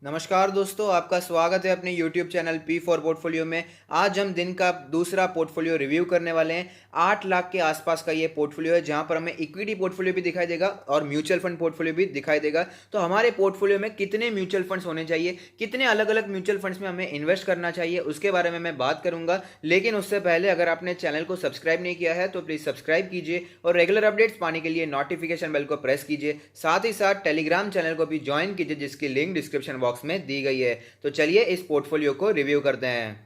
नमस्कार दोस्तों, आपका स्वागत है अपने YouTube channel P for portfolio में। आज हम दिन का दूसरा पोर्टफोलियो रिव्यू करने वाले हैं। 8 लाख के आसपास का ये पोर्टफोलियो है, जहां पर हमें इक्विटी पोर्टफोलियो भी दिखाई देगा और म्यूचुअल फंड पोर्टफोलियो भी दिखाई देगा। तो हमारे पोर्टफोलियो में कितने म्यूचुअल फंड्स होने चाहिए, कितने अलग अलग म्यूचुअल फंड्स में हमें इन्वेस्ट करना चाहिए, उसके बारे में मैं बात करूंगा। लेकिन उससे पहले अगर आपने चैनल को सब्सक्राइब नहीं किया है तो प्लीज़ सब्सक्राइब कीजिए और रेगुलर अपडेट्स पाने के लिए नोटिफिकेशन बेल को प्रेस कीजिए। साथ ही साथ टेलीग्राम चैनल को भी ज्वाइन कीजिए, जिसकी लिंक डिस्क्रिप्शन बॉक्स में दी गई है। तो चलिए इस पोर्टफोलियो को रिव्यू करते हैं।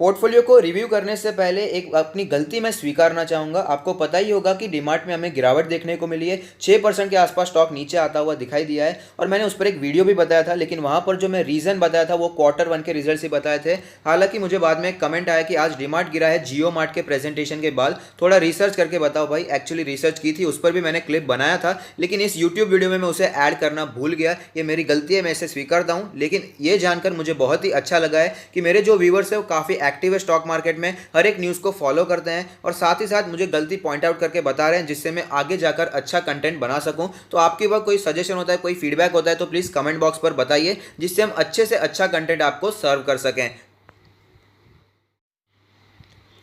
पोर्टफोलियो को रिव्यू करने से पहले एक अपनी गलती मैं स्वीकारना चाहूँगा। आपको पता ही होगा कि डीमार्ट में हमें गिरावट देखने को मिली है, 6% के आसपास स्टॉक नीचे आता हुआ दिखाई दिया है और मैंने उस पर एक वीडियो भी बताया था। लेकिन वहाँ पर जो मैं रीज़न बताया था वो Q1 के रिजल्ट से बताए थे। हालांकि मुझे बाद में एक कमेंट आया कि आज डीमार्ट गिरा है जियो मार्ट के प्रेजेंटेशन के बाद, थोड़ा रिसर्च करके बताओ भाई। एक्चुअली रिसर्च की थी, उस पर भी मैंने क्लिप बनाया था, लेकिन इस यूट्यूब वीडियो में मैं उसे ऐड करना भूल गया। ये मेरी गलती है, मैं इसे स्वीकारता हूँ। लेकिन ये जानकर मुझे बहुत ही अच्छा लगा है कि मेरे जो व्यूवर्स है वो काफ़ी एक्टिव है स्टॉक मार्केट में, हर एक न्यूज़ को फॉलो करते हैं और साथ ही साथ मुझे गलती पॉइंट आउट करके बता रहे हैं, जिससे मैं आगे जाकर अच्छा कंटेंट बना सकूं। तो आपके पास कोई सजेशन होता है, कोई फीडबैक होता है तो प्लीज़ कमेंट बॉक्स पर बताइए, जिससे हम अच्छे से अच्छा कंटेंट आपको सर्व कर सकें।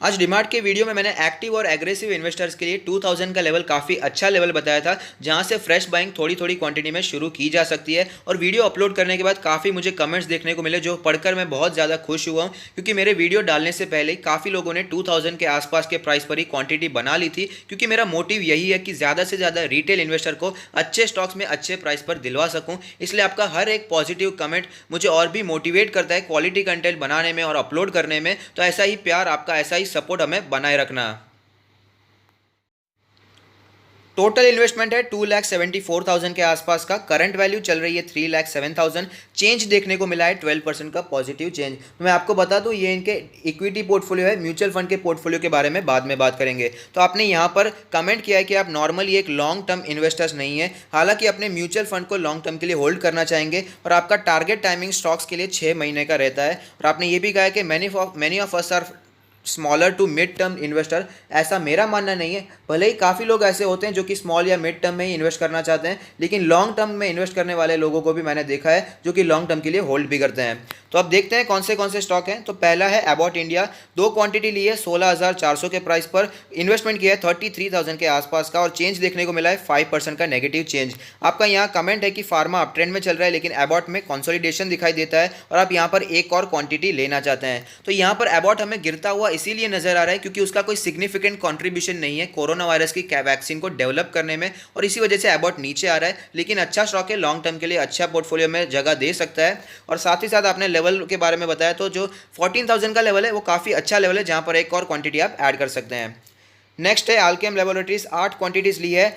आज डीमार्ट के वीडियो में मैंने एक्टिव और एग्रेसिव इन्वेस्टर्स के लिए 2000 का लेवल काफ़ी अच्छा लेवल बताया था, जहां से फ्रेश बाइंग थोड़ी थोड़ी क्वांटिटी में शुरू की जा सकती है। और वीडियो अपलोड करने के बाद काफ़ी मुझे कमेंट्स देखने को मिले, जो पढ़कर मैं बहुत ज़्यादा खुश हुआ हूं, क्योंकि मेरे वीडियो डालने से पहले ही काफ़ी लोगों ने 2000 के आसपास के प्राइस पर ही क्वांटिटी बना ली थी। क्योंकि मेरा मोटिव यही है कि ज़्यादा से ज़्यादा रिटेल इन्वेस्टर को अच्छे स्टॉक्स में अच्छे प्राइस पर दिलवा सकूँ। इसलिए आपका हर एक पॉजिटिव कमेंट मुझे और भी मोटिवेट करता है क्वालिटी कंटेंट बनाने में और अपलोड करने में। तो ऐसा ही प्यार आपका, ऐसा ही सपोर्ट हमें बनाए रखना। टोटल इन्वेस्टमेंट है 2,74,000 के आसपास का। करंट वैल्यू चल रही है 3,07,000। चेंज देखने को मिला है 12% का पॉजिटिव चेंज। तो मैं आपको बता दूं, ये इनके इक्विटी पोर्टफोलियो है। म्यूचुअल फंड के पोर्टफोलियो के बारे में बाद में बात करेंगे। तो आपने यहाँ पर कमेंट किया है कि आप नॉर्मली एक लॉन्ग टर्म इन्वेस्टर्स नहीं है, हालांकि अपने म्यूचुअल फंड को लॉन्ग टर्म के लिए होल्ड करना चाहेंगे और आपका टारगेट टाइमिंग स्टॉक्स के लिए 6 महीने का रहता है। और आपने ये भी कहा है कि many of us are smaller to mid term investor. ऐसा मेरा मानना नहीं है। भले ही काफ़ी लोग ऐसे होते हैं जो कि स्मॉल या मिड टर्म में ही इन्वेस्ट करना चाहते हैं, लेकिन लॉन्ग टर्म में इन्वेस्ट करने वाले लोगों को भी मैंने देखा है जो कि लॉन्ग टर्म के लिए होल्ड भी करते हैं। तो अब देखते हैं कौन से स्टॉक हैं। तो पहला है एबॉट इंडिया। 2 क्वांटिटी ली है 16,400 के प्राइस पर, इन्वेस्टमेंट किया है 33,000 के आसपास का और चेंज देखने को मिला है 5% का नेगेटिव चेंज। आपका यहाँ कमेंट है कि फार्मा अप ट्रेंड में चल रहा है, लेकिन एबॉट में कंसोलिडेशन दिखाई देता है और आप यहाँ पर एक और क्वांटिटी लेना चाहते हैं। तो यहाँ पर एबॉट हमें गिरता हुआ इसीलिए नजर आ रहा है क्योंकि उसका कोई सिग्निफिकेंट कंट्रीब्यूशन नहीं है कोरोना वायरस की वैक्सीन को डेवलप करने में, और इसी वजह से एबॉट नीचे आ रहा है। लेकिन अच्छा स्टॉक है, लॉन्ग टर्म के लिए अच्छा पोर्टफोलियो में जगह दे सकता है। और साथ ही साथ आपने लेवल के बारे में बताया, तो जो 14,000 का लेवल है वो काफ़ी अच्छा लेवल है, जहां पर एक और क्वांटिटी आप ऐड कर सकते हैं। नेक्स्ट है अल्केम लैबोरेटरीज। 8 क्वांटिटीज ली है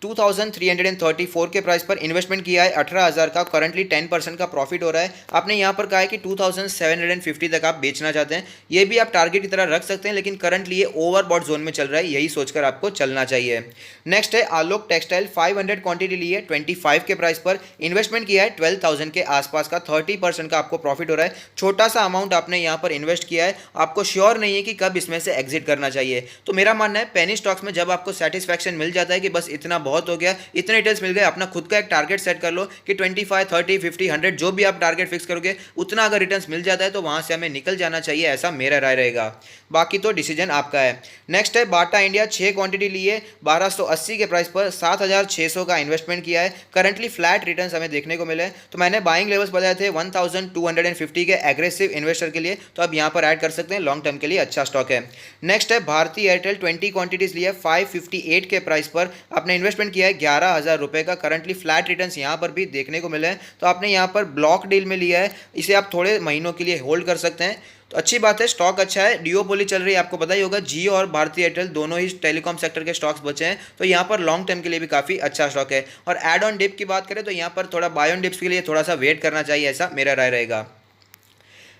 2,334 के प्राइस पर, इन्वेस्टमेंट किया है 18,000 का। करंटली 10% का प्रॉफिट हो रहा है। आपने यहाँ पर कहा है कि 2,750 तक आप बेचना चाहते हैं। ये भी आप टारगेट की तरह रख सकते हैं, लेकिन करंटली ये ओवरबॉट जोन में चल रहा है, यही सोचकर आपको चलना चाहिए। नेक्स्ट है आलोक टेक्सटाइल। 500 क्वांटिटी ली है 25 के प्राइस पर, इन्वेस्टमेंट किया है 12,000 के आसपास का। 30% का आपको प्रॉफिट हो रहा है। छोटा सा अमाउंट आपने यहाँ पर इन्वेस्ट किया है, आपको श्योर नहीं है कि कब इसमें से एग्जिट करना चाहिए। तो मेरा मानना है पेनी स्टॉक्स में जब आपको सेटिस्फैक्शन मिल जाता है कि बस इतना बहुत हो गया, इतने डिटेल्स मिल गए, अपना खुद का एक टारगेट सेट कर लो कि 25, 30, 50, 100 जो भी आप टारगेट फिक्स करोगे, उतना अगर रिटर्न्स मिल जाता है तो वहां से हमें निकल जाना चाहिए, ऐसा मेरा राय रहेगा। बाकी तो डिसीजन आपका है। नेक्स्ट है बाटा इंडिया। 6 क्वांटिटी ली है 1280 के प्राइस पर, 7,600 का इन्वेस्टमेंट किया है। करंटली फ्लैट रिटर्न्स हमें देखने को मिले। तो मैंने बाइंग लेवल्स बताए थे 1,250 के एग्रेसिव इन्वेस्टर के लिए, तो अब यहाँ पर ऐड कर सकते हैं, लॉन्ग टर्म के लिए अच्छा स्टॉक है। नेक्स्ट है भारती एयरटेल। 20 क्वांटिटीज ली है 558 के प्राइस पर, आपने इन्वेस्टमेंट किया है 11,000 रुपये का। करंटली फ्लैट रिटर्न्स यहाँ पर भी देखने को मिले हैं। तो आपने यहाँ पर ब्लॉक डील में लिया है, इसे आप थोड़े महीनों के लिए होल्ड कर सकते हैं। तो अच्छी बात है, स्टॉक अच्छा है। डिओपोली चल रही है, आपको पता ही होगा। जियो और भारती एयरटेल दोनों ही टेलीकॉम सेक्टर के स्टॉक्स बचे हैं, तो यहाँ पर लॉन्ग टर्म के लिए भी काफ़ी अच्छा स्टॉक है। और एड ऑन डिप की बात करें तो यहाँ पर थोड़ा बाय ऑन डिप्स के लिए थोड़ा सा वेट करना चाहिए, ऐसा मेरा राय रहेगा।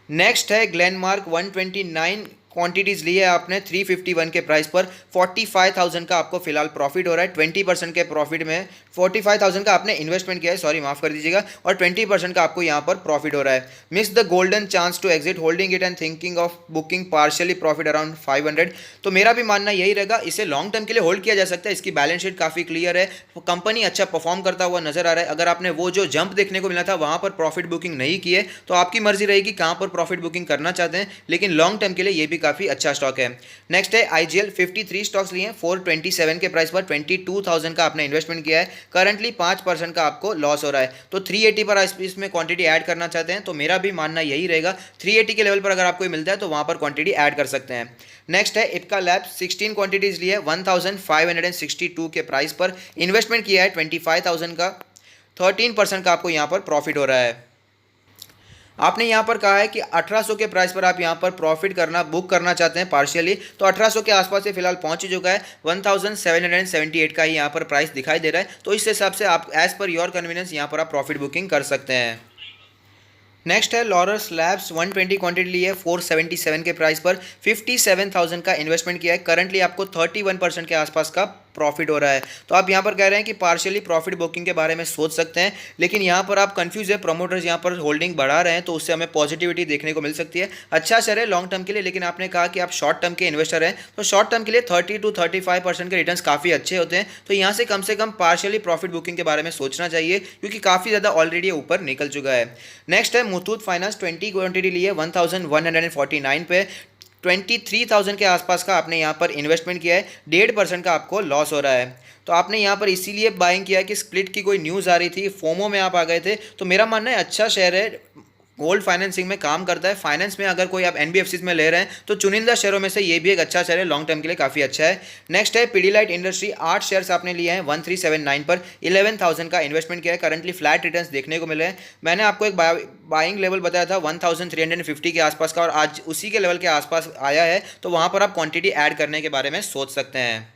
नेक्स्ट है ग्लेनमार्क। 129 क्वांटिटीज़ ली है आपने 351 के प्राइस पर, 45,000 का आपको फिलहाल प्रॉफिट हो रहा है। 20% के प्रॉफिट में 45,000 का आपने इन्वेस्टमेंट किया है, सॉरी माफ कर दीजिएगा, और 20% का आपको यहाँ पर प्रॉफिट हो रहा है। Miss the golden chance to exit holding it and thinking of booking partially profit around 500। तो मेरा भी मानना यही रहेगा, इसे लॉन्ग टर्म के लिए होल्ड किया जा सकता है। इसकी बैलेंस शीट काफ़ी क्लियर है, कंपनी अच्छा परफॉर्म करता हुआ नजर आ रहा है। अगर आपने वो जो जंप देखने को मिला था वहाँ पर प्रॉफिट बुकिंग नहीं की है तो आपकी मर्जी रहेगी कहाँ पर प्रॉफिट बुकिंग करना चाहते हैं, लेकिन लॉन्ग टर्म के लिए ये भी काफ़ी अच्छा स्टॉक है। नेक्स्ट है आईजीएल, 53 स्टॉक्स लिए हैं 427 के प्राइस पर, 22,000 का आपने इन्वेस्टमेंट किया है। करंटली 5% का आपको लॉस हो रहा है, तो 380 पर इसमें क्वांटिटी ऐड करना चाहते हैं तो मेरा भी मानना यही रहेगा, 380 के लेवल पर अगर आपको मिलता है तो वहाँ पर क्वांटिटी ऐड कर सकते हैं। नेक्स्ट है इप्का लैब, 16 क्वांटिटीज ली है 1562 के प्राइस पर, इन्वेस्टमेंट किया है 25,000 का, 13% का आपको यहाँ पर प्रॉफिट हो रहा है। आपने यहाँ पर कहा है कि 1800 के प्राइस पर आप यहाँ पर प्रॉफिट करना बुक करना चाहते हैं पार्शियली, तो 1800 के आसपास से फिलहाल पहुंच चुका है, 1778 का ही यहाँ पर प्राइस दिखाई दे रहा है। तो इस हिसाब से आप एज पर योर कन्वीनियंस यहाँ पर आप प्रॉफिट बुकिंग कर सकते हैं। नेक्स्ट है लॉरस लैब्स, 120 क्वांटिटी ली है 477 के प्राइस पर, 57,000 का इन्वेस्टमेंट किया है। करंटली आपको 31% के आसपास का प्रॉफिट हो रहा है। तो आप यहाँ पर कह रहे हैं कि पार्शियली प्रॉफिट बुकिंग के बारे में सोच सकते हैं, लेकिन यहाँ पर आप कंफ्यूज है, प्रमोटर्स यहाँ पर होल्डिंग बढ़ा रहे हैं तो उससे हमें पॉजिटिविटी देखने को मिल सकती है। अच्छा शेयर है लॉन्ग टर्म के लिए, लेकिन आपने कहा कि आप शॉर्ट टर्म के इन्वेस्टर हैं तो शॉर्ट टर्म के लिए 30 to 35% के रिटर्न्स काफ़ी अच्छे होते हैं, तो यहाँ से कम पार्शियली प्रॉफिट बुकिंग के बारे में सोचना चाहिए क्योंकि काफ़ी ज़्यादा ऑलरेडी ऊपर निकल चुका है। नेक्स्ट है मुथूट फाइनेंस, 20 क्वांटिटी ली है 1149 पे, 23,000 के आसपास का आपने यहाँ पर इन्वेस्टमेंट किया है, 1.5% का आपको लॉस हो रहा है। तो आपने यहाँ पर इसीलिए बाइंग किया है कि स्प्लिट की कोई न्यूज़ आ रही थी, फोमो में आप आ गए थे। तो मेरा मानना है अच्छा शेयर है, गोल्ड फाइनेंसिंग में काम करता है, फाइनेंस में अगर कोई आप एनबीएफसीज में ले रहे हैं तो चुनिंदा शेयरों में से ये भी एक अच्छा शेयर है, लॉन्ग टर्म के लिए काफ़ी अच्छा है। नेक्स्ट है पीडीलाइट इंडस्ट्री, 8 शेयर्स आपने लिए हैं 1379 पर, 11,000 का इन्वेस्टमेंट किया है। करंटली फ्लैट रिटर्न्स देखने को मिले हैं। मैंने आपको एक बाइंग लेवल बताया था 1350 के आसपास का, और आज उसी के लेवल के आसपास आया है, तो वहाँ पर आप क्वांटिटी ऐड करने के बारे में सोच सकते हैं।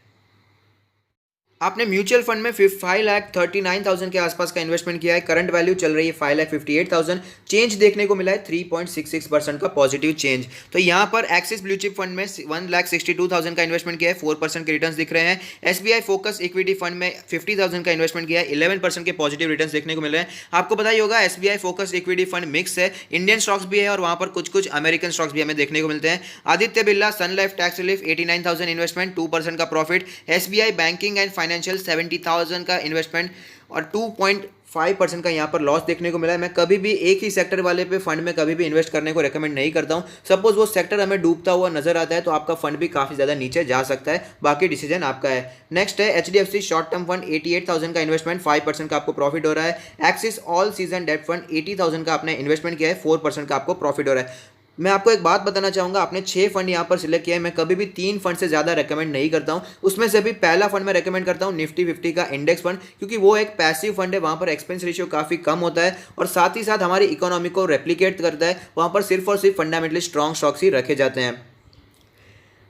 आपने म्यूचुअल फंड में 5,39,000 के आसपास का इन्वेस्टमेंट किया है, करंट वैल्यू चल रही है 5,58,000, चेंज देखने को मिला है 3.66% का पॉजिटिव चेंज। तो यहाँ पर एक्सिस ब्लू चिप फंड में 1,62,000 का इन्वेस्टमेंट किया है, 4% के रिटर्न्स दिख रहे हैं। एसबीआई फोकस इक्विटी फंड में 50,000 का इन्वेस्टमेंट किया है, 11% के पॉजिटिव रिटर्न्स देखने को मिल रहे हैं। आपको पता ही होगा SBI focus equity fund mix है, इंडियन स्टॉक्स भी है और वहाँ पर कुछ अमेरिकन स्टॉक्स भी हमें देखने को मिलते हैं। आदित्य बिरला सन लाइफ टैक्स रिलीफ 89,000 इन्वेस्टमेंट, 2% का profit. SBI banking and financial 70,000 का इन्वेस्टमेंट और 2.5% का यहाँ पर लॉस देखने को मिला है। मैं कभी भी एक ही सेक्टर वाले पे फंड में कभी भी इन्वेस्ट करने को रेकमेंड नहीं करता हूँ। सपोज वो सेक्टर हमें डूबता हुआ नजर आता है तो आपका फंड भी काफ़ी ज़्यादा नीचे जा सकता है, बाकी डिसीजन आपका है। नेक्स्ट है एचडीएफसी शॉर्ट टर्म फंड, 88,000 का इन्वेस्टमेंट, 5% का आपको प्रॉफिट हो रहा है। Axis all season debt fund, 80,000 का आपने इन्वेस्टमेंट किया है, 4% का आपको प्रॉफिट हो रहा है। मैं आपको एक बात बताना चाहूँगा, आपने 6 फंड यहाँ पर सिलेक्ट किया है, मैं कभी भी 3 फंड से ज़्यादा रेकमेंड नहीं करता हूँ। उसमें से भी पहला फंड मैं रेकमेंड करता हूँ निफ्टी 50 का इंडेक्स फंड, क्योंकि वो एक पैसिव फंड है, वहाँ पर एक्सपेंस रेशियो काफ़ी कम होता है और साथ ही साथ हमारी इकोनॉमी को रेप्लिकेट करता है। वहाँ पर सिर्फ और सिर्फ फंडामेंटली स्ट्रॉन्ग स्टॉक्स ही रखे जाते हैं।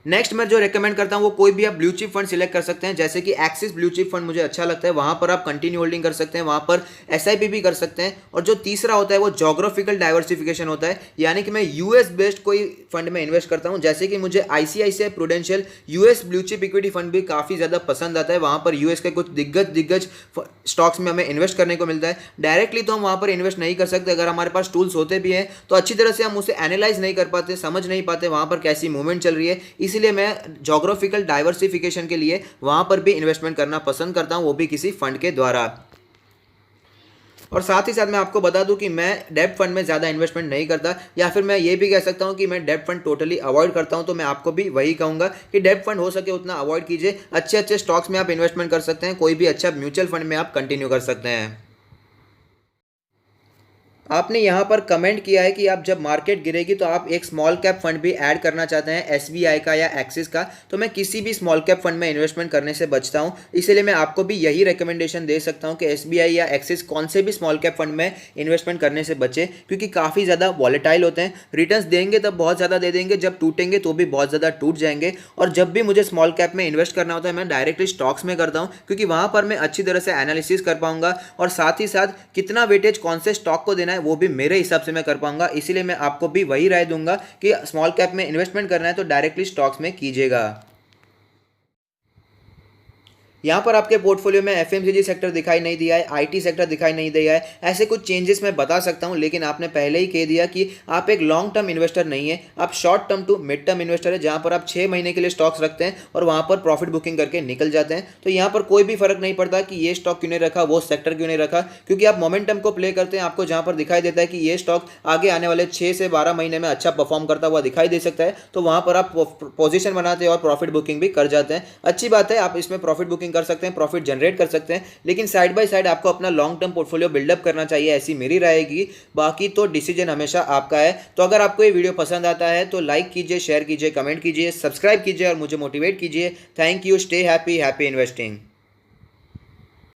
नेक्स्ट मैं जो रेकमेंड करता हूँ वो कोई भी आप ब्लू चिप फंड सिलेक्ट कर सकते हैं, जैसे कि एक्सिस ब्लू चिप फंड मुझे अच्छा लगता है, वहाँ पर आप कंटिन्यू होल्डिंग कर सकते हैं, वहाँ पर एसआईपी भी कर सकते हैं। और जो तीसरा होता है वो जोग्राफिकल डाइवर्सिफिकेशन होता है, यानी कि मैं यूएस बेस्ड कोई फंड में इन्वेस्ट करता हूँ, जैसे कि मुझे ICICI prudential US blue chip equity fund भी काफ़ी ज़्यादा पसंद आता है। वहाँ पर यूएस के कुछ दिग्गज स्टॉक्स में हमें इन्वेस्ट करने को मिलता है। डायरेक्टली तो हम वहाँ पर इन्वेस्ट नहीं कर सकते, अगर हमारे पास टूल्स होते भी हैं तो अच्छी तरह से हम उसे एनालाइज नहीं कर पाते, समझ नहीं पाते वहाँ पर कैसी मूवमेंट चल रही है। इसीलिए मैं जोग्राफिकल डाइवर्सिफिकेशन के लिए वहां पर भी इन्वेस्टमेंट करना पसंद करता हूं, वो भी किसी फंड के द्वारा। और साथ ही साथ मैं आपको बता दूं कि मैं डेब्ट फंड में ज़्यादा इन्वेस्टमेंट नहीं करता, या फिर मैं ये भी कह सकता हूं कि मैं डेब्ट फंड टोटली अवॉइड करता हूं। तो मैं आपको भी वही कहूंगा कि डेब्ट फंड हो सके उतना अवॉइड कीजिए। अच्छे स्टॉक्स में आप इन्वेस्टमेंट कर सकते हैं, कोई भी अच्छा म्यूचुअल फंड में आप कंटिन्यू कर सकते हैं। आपने यहाँ पर कमेंट किया है कि आप जब मार्केट गिरेगी तो आप एक स्मॉल कैप फंड भी ऐड करना चाहते हैं, एसबीआई का या एक्सिस का। तो मैं किसी भी स्मॉल कैप फंड में इन्वेस्टमेंट करने से बचता हूँ, इसीलिए मैं आपको भी यही रिकमेंडेशन दे सकता हूँ कि एसबीआई या एक्सिस कौन से भी स्मॉल कैप फंड में इन्वेस्टमेंट करने से बचे, क्योंकि काफ़ी ज़्यादा वॉलेटाइल होते हैं। रिटर्न्स देंगे तब बहुत ज़्यादा दे देंगे, जब टूटेंगे तो भी बहुत ज़्यादा टूट जाएंगे। और जब भी मुझे स्मॉल कैप में इन्वेस्ट करना होता है मैं डायरेक्टली स्टॉक्स में करता हूँ, क्योंकि वहाँ पर मैं अच्छी तरह से एनालिसिस कर पाऊंगा और साथ ही साथ कितना वेटेज कौन से स्टॉक को देना है वो भी मेरे हिसाब से मैं कर पाऊंगा। इसीलिए मैं आपको भी वही राय दूंगा कि स्मॉल कैप में इन्वेस्टमेंट करना है तो डायरेक्टली स्टॉक्स में कीजिएगा। यहाँ पर आपके पोर्टफोलियो में एफएमसीजी सेक्टर दिखाई नहीं दिया है, आईटी सेक्टर दिखाई नहीं दिया है, ऐसे कुछ चेंजेस मैं बता सकता हूँ, लेकिन आपने पहले ही कह दिया कि आप एक लॉन्ग टर्म इन्वेस्टर नहीं है, आप short term to mid term investor है, जहाँ पर आप 6 महीने के लिए स्टॉक्स रखते हैं और वहाँ पर प्रॉफिट बुकिंग करके निकल जाते हैं। तो यहाँ पर कोई भी फर्क नहीं पड़ता कि ये स्टॉक क्यों नहीं रखा, वो सेक्टर क्यों नहीं रखा, क्योंकि आप मोमेंटम को प्ले करते हैं। आपको जहाँ पर दिखाई देता है कि ये स्टॉक आगे आने वाले 6 से 12 महीने में अच्छा परफॉर्म करता हुआ दिखाई दे सकता है, तो वहाँ पर आप पोजीशन बनाते हैं और प्रॉफिट बुकिंग भी कर जाते हैं। अच्छी बात है, आप इसमें प्रॉफिट बुकिंग कर सकते हैं, प्रॉफिट जनरेट कर सकते हैं, लेकिन साइड बाय साइड आपको अपना लॉन्ग टर्म पोर्टफोलियो बिल्डअप करना चाहिए, ऐसी मेरी राय है। बाकी तो डिसीजन हमेशा आपका है। तो अगर आपको ये वीडियो पसंद आता है तो लाइक कीजिए, शेयर कीजिए, कमेंट कीजिए, सब्सक्राइब कीजिए और मुझे मोटिवेट कीजिए। Thank you, stay happy, happy investing.